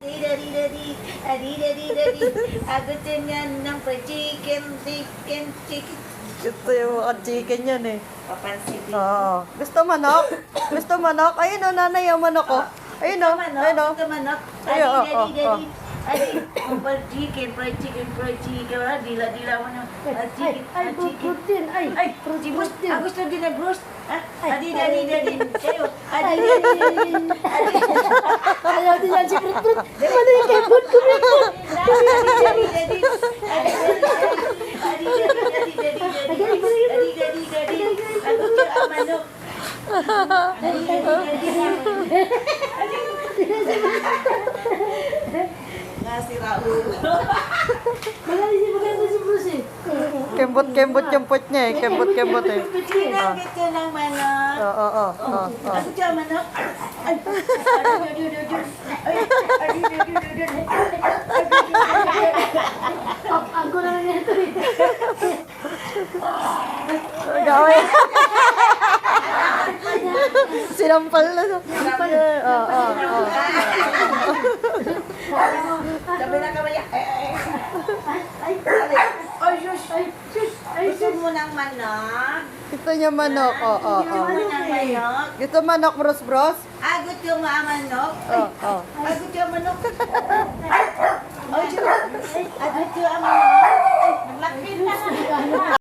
Daddy, daddy, daddy, daddy, daddy. Gusto niyan ng chicken, chicken, chicken. Gusto yung mga chicken yan eh. Papansin din. Oo. Gusto manok? Gusto manok? Ayun o, nanay yung manok ko. Ayun o, ayun o. Gusto manok. Ayun, Daddy, oh, daddy, oh, daddy. Ay, fried chicken, fried chicken, fried chicken. Wala, dila-dila mo na. Chicken, Ay, chicken. protein. Ay, Ay, Bruce, protein. gusto din na Bruce. Adi, daddy, daddy. Kayo, adi, Ay, daddy. ayaw din yan si Prut. Ano yung kay Prut? Magaling si maganda si Bruce eh. Kembot-kembot yung pot niya eh. Kembot-kembot eh. Ginagit ko ng manok. Oo. Ako siya manok. Ay, Ang ko naman nito eh. Gawin. Sinampal na. Oo. Sabi na kamay. Ay, sus. Gusto mo ng manok? Gusto niya manok. Oo. Gusto mo ng manok? Gusto manok, bros? Gusto mo ang manok? Oo. Gusto ang manok? Ay, sus. Gusto ang manok? Ay, naglaki na.